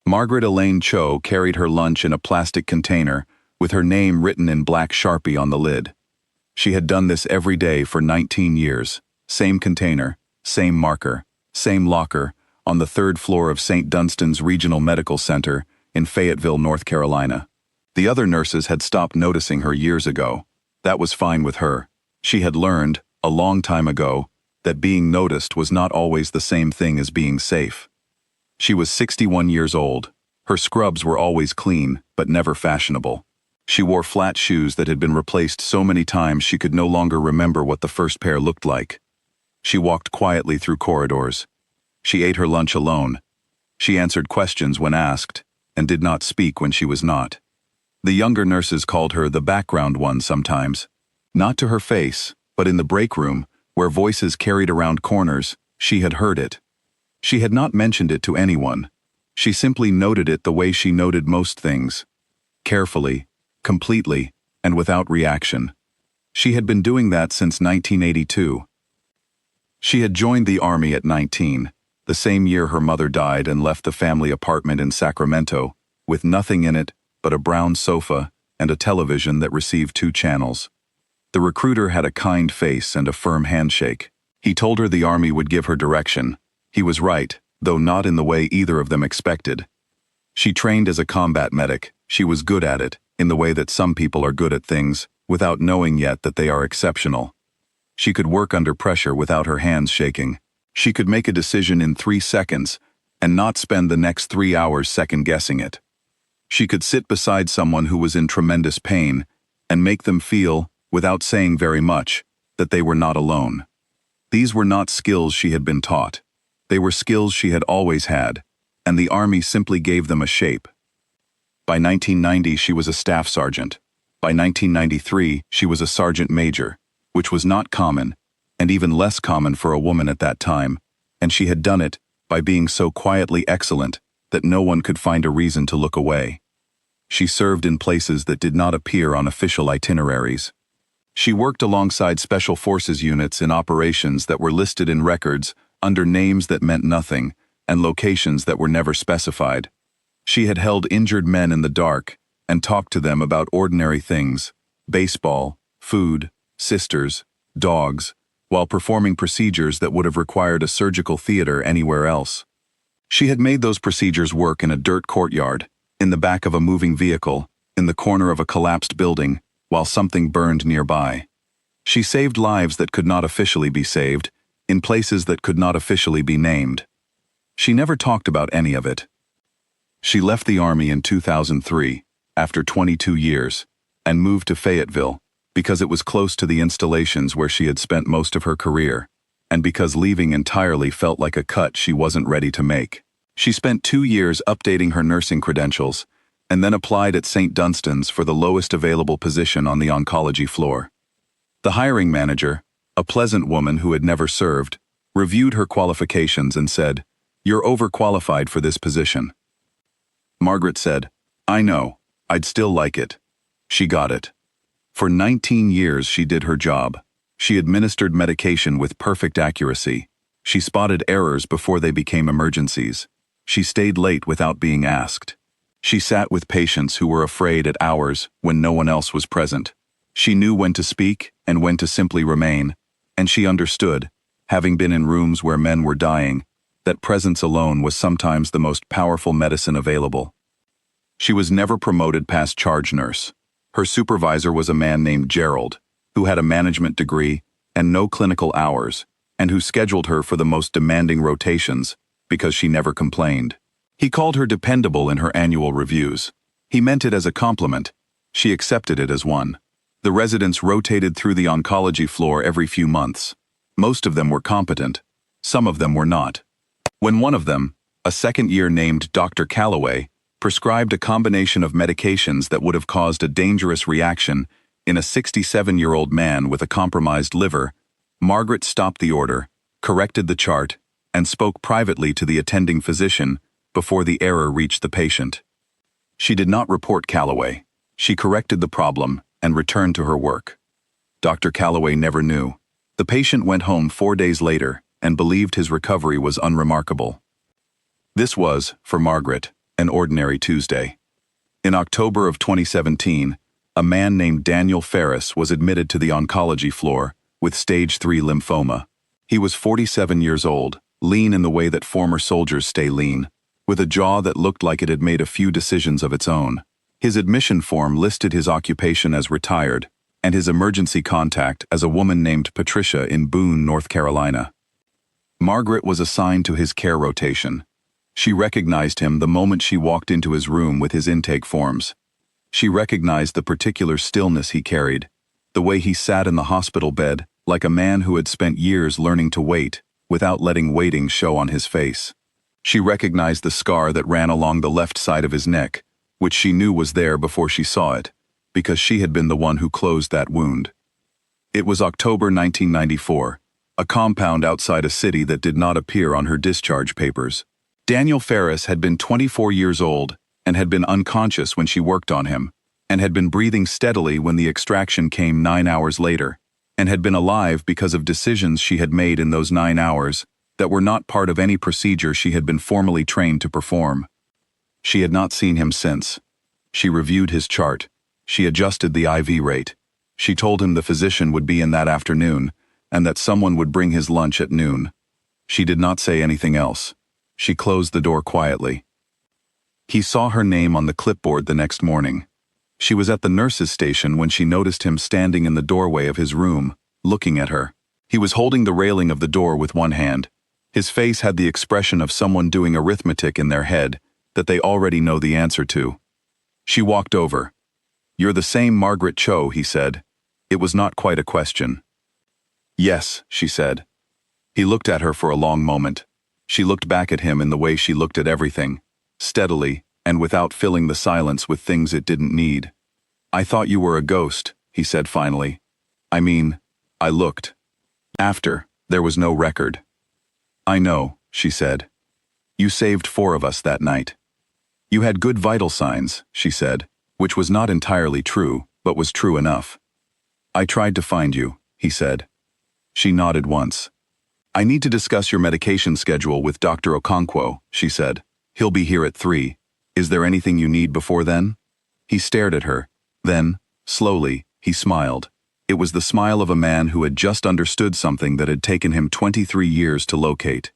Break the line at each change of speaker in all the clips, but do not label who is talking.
Margaret Elaine Cho carried her lunch in a plastic container with her name written in black Sharpie on the lid. She had done this every day for 19 years. Same container, same marker, same locker, on the third floor of St. Dunstan's Regional Medical Center in Fayetteville, North Carolina. The other nurses had stopped noticing her years ago. That was fine with her. She had learned, a long time ago, that being noticed was not always the same thing as being safe. She was 61 years old. Her scrubs were always clean, but never fashionable. She wore flat shoes that had been replaced so many times she could no longer remember what the first pair looked like. She walked quietly through corridors. She ate her lunch alone. She answered questions when asked, and did not speak when she was not. The younger nurses called her the background one sometimes. Not to her face, but in the break room, where voices carried around corners, she had heard it. She had not mentioned it to anyone. She simply noted it the way she noted most things. Carefully, completely, and without reaction. She had been doing that since 1982. She had joined the Army at 19, the same year her mother died, and left the family apartment in Sacramento, with nothing in it but a brown sofa and a television that received 2 channels. The recruiter had a kind face and a firm handshake. He told her the Army would give her direction. He was right, though not in the way either of them expected. She trained as a combat medic. She was good at it, in the way that some people are good at things, without knowing yet that they are exceptional. She could work under pressure without her hands shaking. She could make a decision in 3 seconds, and not spend the next 3 hours second-guessing it. She could sit beside someone who was in tremendous pain, and make them feel, without saying very much, that they were not alone. These were not skills she had been taught. They were skills she had always had, and the Army simply gave them a shape. By 1990, she was a staff sergeant. By 1993, she was a sergeant major, which was not common, and even less common for a woman at that time, and she had done it by being so quietly excellent that no one could find a reason to look away. She served in places that did not appear on official itineraries. She worked alongside Special Forces units in operations that were listed in records under names that meant nothing and locations that were never specified. She had held injured men in the dark and talked to them about ordinary things, baseball, food, sisters, dogs, while performing procedures that would have required a surgical theater anywhere else. She had made those procedures work in a dirt courtyard, in the back of a moving vehicle, in the corner of a collapsed building, while something burned nearby. She saved lives that could not officially be saved, in places that could not officially be named. She never talked about any of it. She left the Army in 2003, after 22 years, and moved to Fayetteville, because it was close to the installations where she had spent most of her career, and because leaving entirely felt like a cut she wasn't ready to make. She spent 2 years updating her nursing credentials, and then applied at St. Dunstan's for the lowest available position on the oncology floor. The hiring manager, a pleasant woman who had never served, reviewed her qualifications and said, "You're overqualified for this position." Margaret said, "I know, I'd still like it." She got it. For 19 years she did her job. She administered medication with perfect accuracy. She spotted errors before they became emergencies. She stayed late without being asked. She sat with patients who were afraid at hours when no one else was present. She knew when to speak and when to simply remain, and she understood, having been in rooms where men were dying, that presence alone was sometimes the most powerful medicine available. She was never promoted past charge nurse. Her supervisor was a man named Gerald, who had a management degree and no clinical hours, and who scheduled her for the most demanding rotations because she never complained. He called her dependable in her annual reviews. He meant it as a compliment. She accepted it as one. The residents rotated through the oncology floor every few months. Most of them were competent. Some of them were not. When one of them, a second-year named Dr. Calloway, prescribed a combination of medications that would have caused a dangerous reaction in a 67-year-old man with a compromised liver, Margaret stopped the order, corrected the chart, and spoke privately to the attending physician before the error reached the patient. She did not report Calloway. She corrected the problem and returned to her work. Dr. Calloway never knew. The patient went home 4 days later and believed his recovery was unremarkable. This was, for Margaret, an ordinary Tuesday. In October of 2017, a man named Daniel Ferris was admitted to the oncology floor with stage 3 lymphoma. He was 47 years old, lean in the way that former soldiers stay lean, with a jaw that looked like it had made a few decisions of its own. His admission form listed his occupation as retired, and his emergency contact as a woman named Patricia in Boone, North Carolina. Margaret was assigned to his care rotation. She recognized him the moment she walked into his room with his intake forms. She recognized the particular stillness he carried, the way he sat in the hospital bed like a man who had spent years learning to wait without letting waiting show on his face. She recognized the scar that ran along the left side of his neck, which she knew was there before she saw it, because she had been the one who closed that wound. It was October 1994, a compound outside a city that did not appear on her discharge papers. Daniel Ferris had been 24 years old and had been unconscious when she worked on him, and had been breathing steadily when the extraction came 9 hours later, and had been alive because of decisions she had made in those 9 hours that were not part of any procedure she had been formally trained to perform. She had not seen him since. She reviewed his chart. She adjusted the IV rate. She told him the physician would be in that afternoon, and that someone would bring his lunch at noon. She did not say anything else. She closed the door quietly. He saw her name on the clipboard the next morning. She was at the nurse's station when she noticed him standing in the doorway of his room, looking at her. He was holding the railing of the door with one hand. His face had the expression of someone doing arithmetic in their head that they already know the answer to. She walked over. "You're the same Margaret Cho," he said. It was not quite a question. "Yes," she said. He looked at her for a long moment. She looked back at him in the way she looked at everything, steadily and without filling the silence with things it didn't need. "I thought you were a ghost," he said finally. "I mean, I looked. After, there was no record." "I know," she said. "You saved 4 of us that night." "You had good vital signs," she said, which was not entirely true, but was true enough. "I tried to find you," he said. She nodded once. "I need to discuss your medication schedule with Dr. Okonkwo," she said. "He'll be here at 3. Is there anything you need before then?" He stared at her. Then, slowly, he smiled. It was the smile of a man who had just understood something that had taken him 23 years to locate.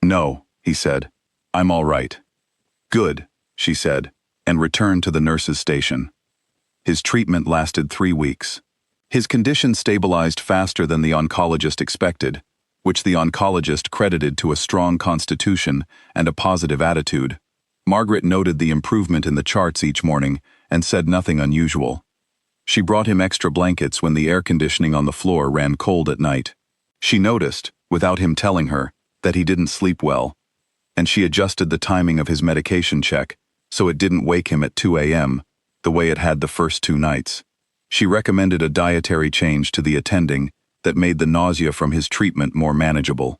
"No," he said. "I'm all right." "Good," she said, and returned to the nurse's station. His treatment lasted 3 weeks. His condition stabilized faster than the oncologist expected, which the oncologist credited to a strong constitution and a positive attitude. Margaret noted the improvement in the charts each morning and said nothing unusual. She brought him extra blankets when the air conditioning on the floor ran cold at night. She noticed, without him telling her, that he didn't sleep well, and she adjusted the timing of his medication check so it didn't wake him at 2 a.m., the way it had the first 2 nights. She recommended a dietary change to the attending that made the nausea from his treatment more manageable.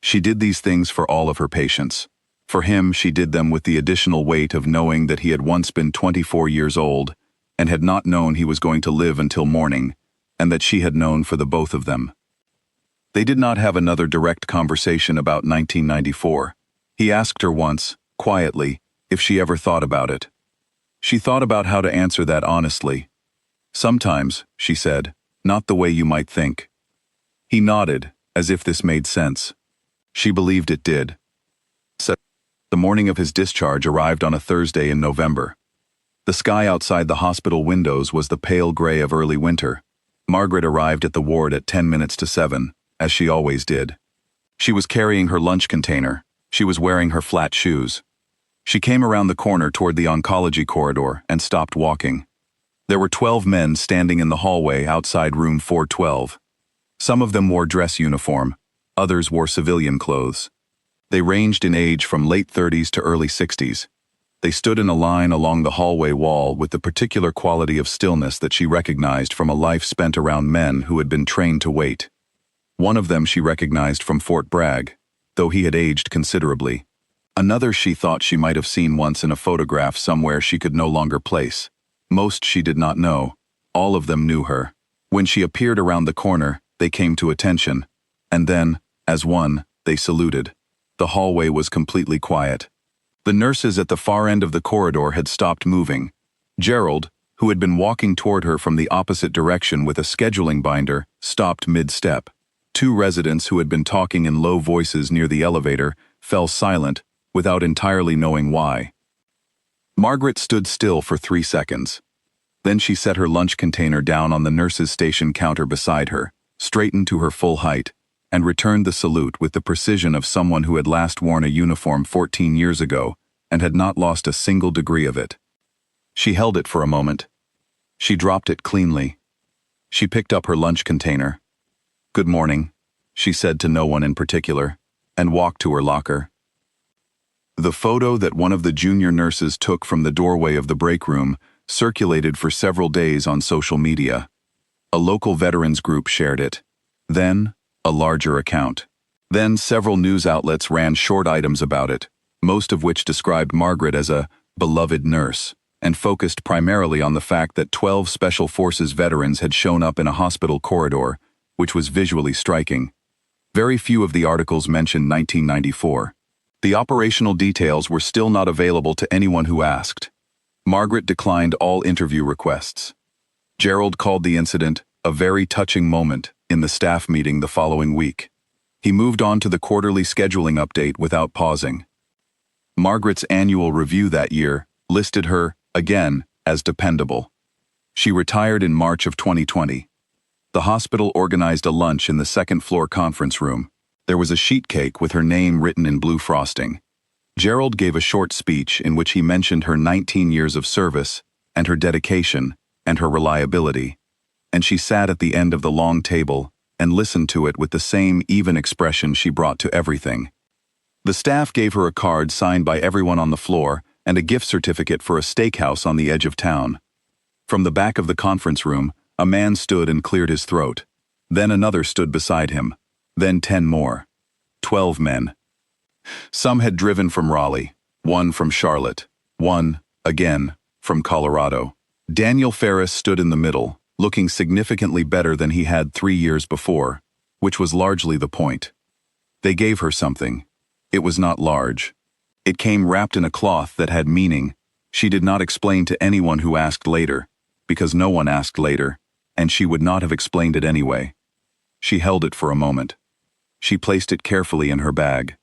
She did these things for all of her patients. For him, she did them with the additional weight of knowing that he had once been 24 years old and had not known he was going to live until morning, and that she had known for the both of them. They did not have another direct conversation about 1994. He asked her once, quietly, if she ever thought about it. She thought about how to answer that honestly. "Sometimes," she said, "not the way you might think." He nodded, as if this made sense. She believed it did. The morning of his discharge arrived on a Thursday in November. The sky outside the hospital windows was the pale gray of early winter. Margaret arrived at the ward at 10 minutes to 7, as she always did. She was carrying her lunch container. She was wearing her flat shoes. She came around the corner toward the oncology corridor and stopped walking. There were 12 men standing in the hallway outside room 412. Some of them wore dress uniform, others wore civilian clothes. They ranged in age from late 30s to early 60s. They stood in a line along the hallway wall with the particular quality of stillness that she recognized from a life spent around men who had been trained to wait. One of them she recognized from Fort Bragg, though he had aged considerably. Another she thought she might have seen once in a photograph somewhere she could no longer place. Most she did not know. All of them knew her. When she appeared around the corner, they came to attention. And then, as one, they saluted. The hallway was completely quiet. The nurses at the far end of the corridor had stopped moving. Gerald, who had been walking toward her from the opposite direction with a scheduling binder, stopped mid-step. Two residents who had been talking in low voices near the elevator fell silent without entirely knowing why. Margaret stood still for 3 seconds. Then she set her lunch container down on the nurse's station counter beside her, straightened to her full height, and returned the salute with the precision of someone who had last worn a uniform 14 years ago and had not lost a single degree of it. She held it for a moment. She dropped it cleanly. She picked up her lunch container. "Good morning," she said to no one in particular, and walked to her locker. The photo that one of the junior nurses took from the doorway of the break room circulated for several days on social media. A local veterans group shared it. Then, a larger account. Then several news outlets ran short items about it, most of which described Margaret as a beloved nurse, and focused primarily on the fact that 12 Special Forces veterans had shown up in a hospital corridor, which was visually striking. Very few of the articles mentioned 1994. The operational details were still not available to anyone who asked. Margaret declined all interview requests. Gerald called the incident a very touching moment in the staff meeting the following week. He moved on to the quarterly scheduling update without pausing. Margaret's annual review that year listed her, again, as dependable. She retired in March of 2020. The hospital organized a lunch in the second-floor conference room. There was a sheet cake with her name written in blue frosting. Gerald gave a short speech in which he mentioned her 19 years of service and her dedication and her reliability, and she sat at the end of the long table and listened to it with the same even expression she brought to everything. The staff gave her a card signed by everyone on the floor and a gift certificate for a steakhouse on the edge of town. From the back of the conference room, a man stood and cleared his throat. Then another stood beside him. Then 10 more. 12 men. Some had driven from Raleigh, one from Charlotte, one, again, from Colorado. Daniel Ferris stood in the middle, looking significantly better than he had 3 years before, which was largely the point. They gave her something. It was not large. It came wrapped in a cloth that had meaning. She did not explain to anyone who asked later, because no one asked later, and she would not have explained it anyway. She held it for a moment. She placed it carefully in her bag.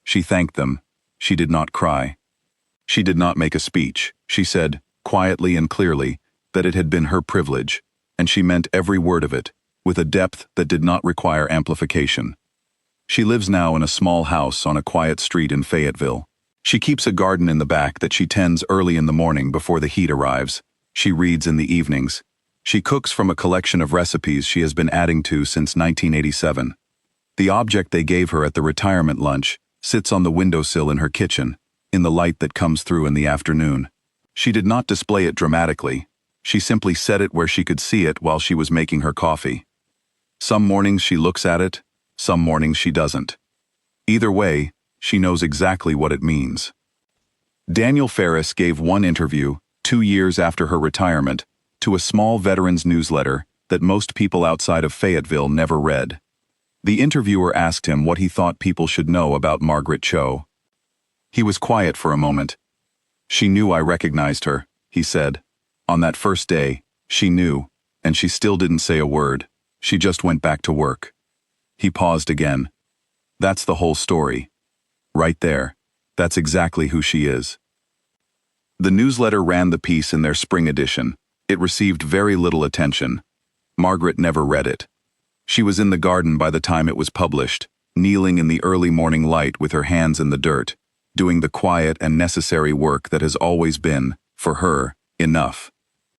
She thanked them. She did not cry. She did not make a speech. She said, quietly and clearly, that it had been her privilege, and she meant every word of it, with a depth that did not require amplification. She lives now in a small house on a quiet street in Fayetteville. She keeps a garden in the back that she tends early in the morning before the heat arrives. She reads in the evenings. She cooks from a collection of recipes she has been adding to since 1987. The object they gave her at the retirement lunch sits on the windowsill in her kitchen, in the light that comes through in the afternoon. She did not display it dramatically. She simply set it where she could see it while she was making her coffee. Some mornings she looks at it, some mornings she doesn't. Either way, she knows exactly what it means. Daniel Ferris gave one interview, 2 years after her retirement, to a small veterans newsletter that most people outside of Fayetteville never read. The interviewer asked him what he thought people should know about Margaret Cho. He was quiet for a moment. "She knew I recognized her," he said. "On that first day, she knew, and she still didn't say a word. She just went back to work." He paused again. "That's the whole story. Right there. That's exactly who she is." The newsletter ran the piece in their spring edition. It received very little attention. Margaret never read it. She was in the garden by the time it was published, kneeling in the early morning light with her hands in the dirt, doing the quiet and necessary work that has always been, for her, enough.